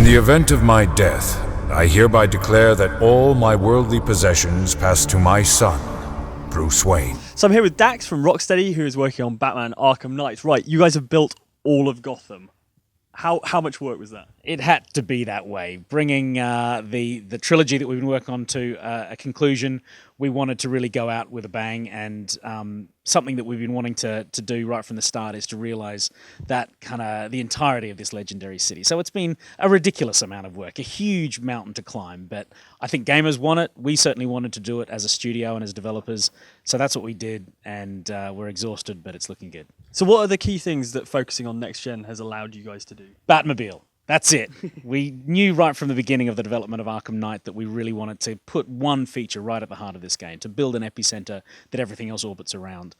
the event of my death, I hereby declare that all my worldly possessions pass to my son, Bruce Wayne. So I'm here with Dax from Rocksteady, who is working on Batman Arkham Knight. Right, you guys have built all of Gotham. How much work was that? It had to be that way. Bringing the trilogy that we've been working on to a conclusion, we wanted to really go out with a bang, and something that we've been wanting to do right from the start is to realise that kind of the entirety of this legendary city. So it's been a ridiculous amount of work, a huge mountain to climb, but I think gamers want it. We certainly wanted to do it as a studio and as developers, so that's what we did, and we're exhausted, but it's looking good. So what are the key things that focusing on next gen has allowed you guys to do? Batmobile. That's it. We knew right from the beginning of the development of Arkham Knight that we really wanted to put one feature right at the heart of this game, to build an epicenter that everything else orbits around.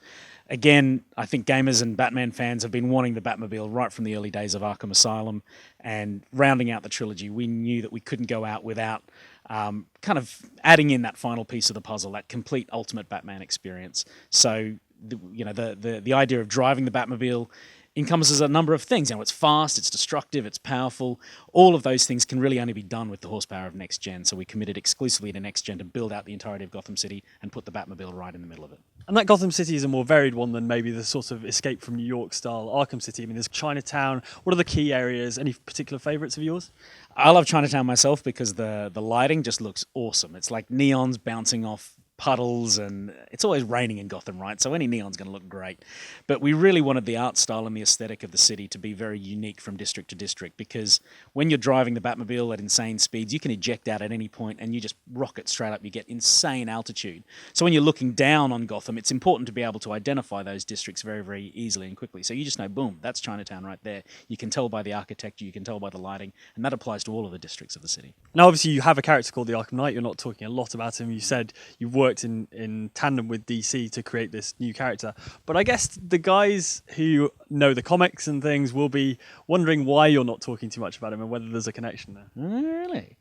Again, I think gamers and Batman fans have been wanting the Batmobile right from the early days of Arkham Asylum, and rounding out the trilogy, we knew that we couldn't go out without kind of adding in that final piece of the puzzle, that complete ultimate Batman experience. So, the idea of driving the Batmobile encompasses a number of things. It's fast, it's destructive, it's powerful. All of those things can really only be done with the horsepower of next gen. So we committed exclusively to next gen to build out the entirety of Gotham City and put the Batmobile right in the middle of it. And that Gotham City is a more varied one than maybe the sort of Escape from New York style Arkham City. I mean, there's Chinatown. What are the key areas? Any particular favourites of yours? I love Chinatown myself because the lighting just looks awesome. It's like neons bouncing off puddles, and it's always raining in Gotham, right? So any neon's going to look great. But we really wanted the art style and the aesthetic of the city to be very unique from district to district, because when you're driving the Batmobile at insane speeds, you can eject out at any point and you just rocket straight up. You get insane altitude. So when you're looking down on Gotham, it's important to be able to identify those districts very, very easily and quickly. So you just know, boom, that's Chinatown right there. You can tell by the architecture, you can tell by the lighting, and that applies to all of the districts of the city. Now, obviously, you have a character called the Arkham Knight. You're not talking a lot about him. You said you've worked in tandem with DC to create this new character. But I guess the guys who know the comics and things will be wondering why you're not talking too much about him and whether there's a connection there. Really?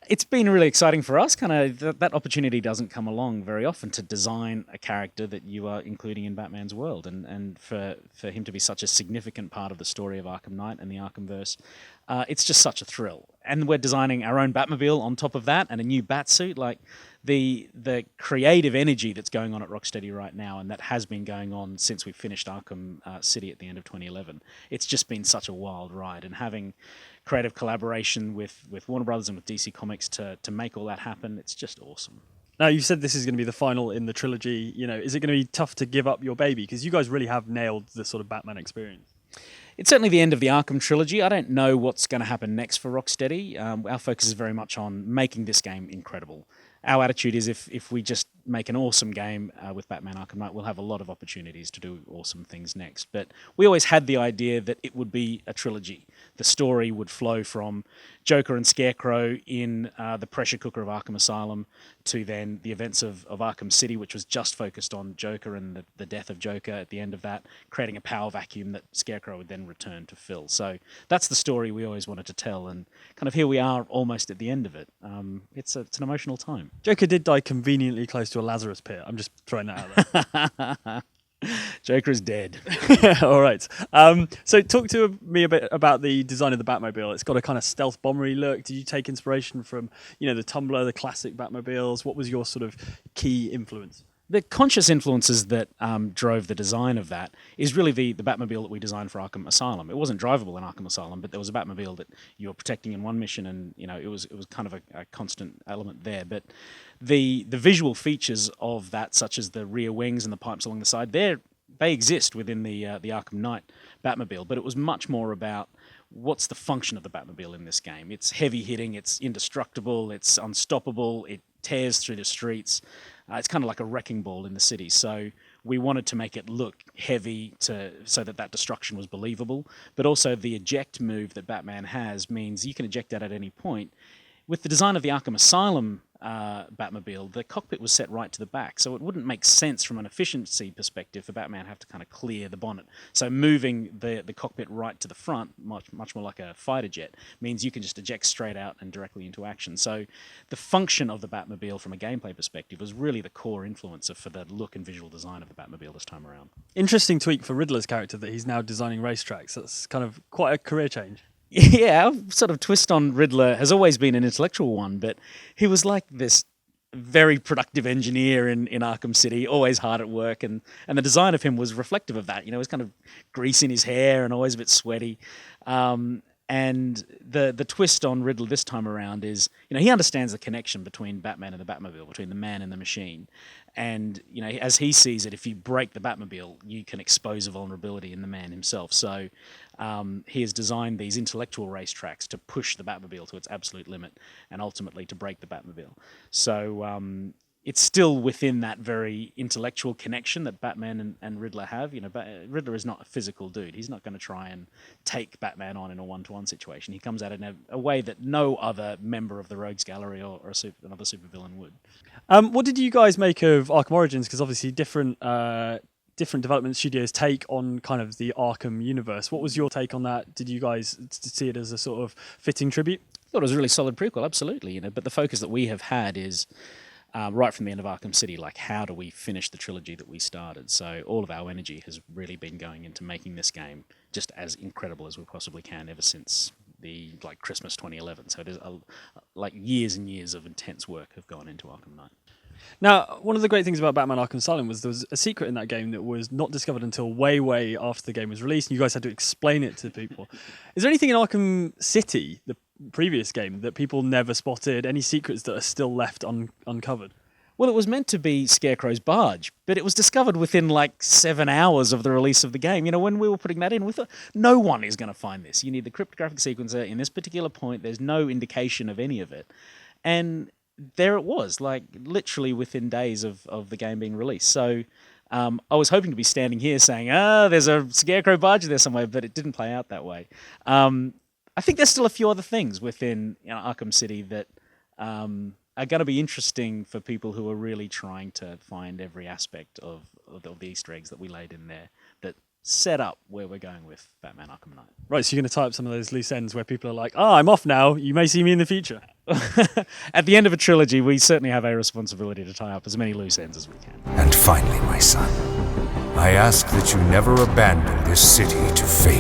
It's been really exciting for us. That opportunity doesn't come along very often, to design a character that you are including in Batman's world, and for him to be such a significant part of the story of Arkham Knight and the Arkhamverse. It's just such a thrill. And we're designing our own Batmobile on top of that, and a new Batsuit. Like, the creative energy that's going on at Rocksteady right now, and that has been going on since we finished Arkham City at the end of 2011. It's just been such a wild ride, and having creative collaboration with Warner Brothers and with DC Comics to make all that happen, it's just awesome. Now, you said this is going to be the final in the trilogy. Is it going to be tough to give up your baby? Because you guys really have nailed the sort of Batman experience. It's certainly the end of the Arkham trilogy. I don't know what's going to happen next for Rocksteady. Our focus is very much on making this game incredible. Our attitude is if we just make an awesome game with Batman Arkham Knight, we'll have a lot of opportunities to do awesome things next. But we always had the idea that it would be a trilogy. The story would flow from Joker and Scarecrow in the pressure cooker of Arkham Asylum to then the events of Arkham City, which was just focused on Joker and the death of Joker at the end of that, creating a power vacuum that Scarecrow would then return to fill. So that's the story we always wanted to tell, and kind of here we are almost at the end of it. It's an emotional time. Joker did die conveniently close to a Lazarus pit. I'm just throwing that out there. Joker is dead. All right. So talk to me a bit about the design of the Batmobile. It's got a kind of stealth bombery look. Did you take inspiration from, the Tumbler, the classic Batmobiles? What was your sort of key influence? The conscious influences that drove the design of that is really the Batmobile that we designed for Arkham Asylum. It wasn't drivable in Arkham Asylum, but there was a Batmobile that you were protecting in one mission, and it was kind of a constant element there. But the visual features of that, such as the rear wings and the pipes along the side, they exist within the Arkham Knight Batmobile. But it was much more about what's the function of the Batmobile in this game. It's heavy hitting, it's indestructible, it's unstoppable, it tears through the streets. It's kind of like a wrecking ball in the city. So we wanted to make it look heavy so that destruction was believable. But also the eject move that Batman has means you can eject out at any point. With the design of the Arkham Asylum Batmobile, the cockpit was set right to the back, so it wouldn't make sense from an efficiency perspective for Batman to have to kind of clear the bonnet. So moving the cockpit right to the front, much more like a fighter jet, means you can just eject straight out and directly into action. So the function of the Batmobile from a gameplay perspective was really the core influencer for the look and visual design of the Batmobile this time around. Interesting tweak for Riddler's character that he's now designing racetracks. That's kind of quite a career change. Yeah, our sort of twist on Riddler has always been an intellectual one, but he was like this very productive engineer in Arkham City, always hard at work, and the design of him was reflective of that. You know, he was kind of grease in his hair and always a bit sweaty. And the twist on Riddler this time around is, you know, he understands the connection between Batman and the Batmobile, between the man and the machine. And, you know, as he sees it, if you break the Batmobile, you can expose a vulnerability in the man himself. So he has designed these intellectual racetracks to push the Batmobile to its absolute limit and ultimately to break the Batmobile. So it's still within that very intellectual connection that Batman and Riddler have. You know, Riddler is not a physical dude. He's not going to try and take Batman on in a one-to-one situation. He comes at it in a way that no other member of the Rogues Gallery or another supervillain would. What did you guys make of Arkham Origins? Because obviously different development studios take on kind of the Arkham universe. What was your take on that? Did you guys see it as a sort of fitting tribute? I thought it was a really solid prequel, absolutely. You know, but the focus that we have had is right from the end of Arkham City, like how do we finish the trilogy that we started? So all of our energy has really been going into making this game just as incredible as we possibly can ever since the Christmas 2011. So there's years and years of intense work have gone into Arkham Knight. Now, one of the great things about Batman Arkham Asylum was there was a secret in that game that was not discovered until way, way after the game was released, and you guys had to explain it to people. Is there anything in Arkham City, the previous game, that people never spotted? Any secrets that are still left uncovered? Well, it was meant to be Scarecrow's barge, but it was discovered within 7 hours of the release of the game. You know, when we were putting that in, we thought, no one is going to find this. You need the cryptographic sequencer. In this particular point, there's no indication of any of it. And there it was, literally within days of the game being released. So I was hoping to be standing here saying, there's a Scarecrow barge there somewhere, but it didn't play out that way. I think there's still a few other things within Arkham City that are going to be interesting for people who are really trying to find every aspect of the Easter eggs that we laid in there that set up where we're going with Batman Arkham Knight. Right, so you're going to tie up some of those loose ends where people are like, I'm off now, you may see me in the future. At the end of a trilogy, we certainly have a responsibility to tie up as many loose ends as we can. And finally, my son, I ask that you never abandon this city to fate.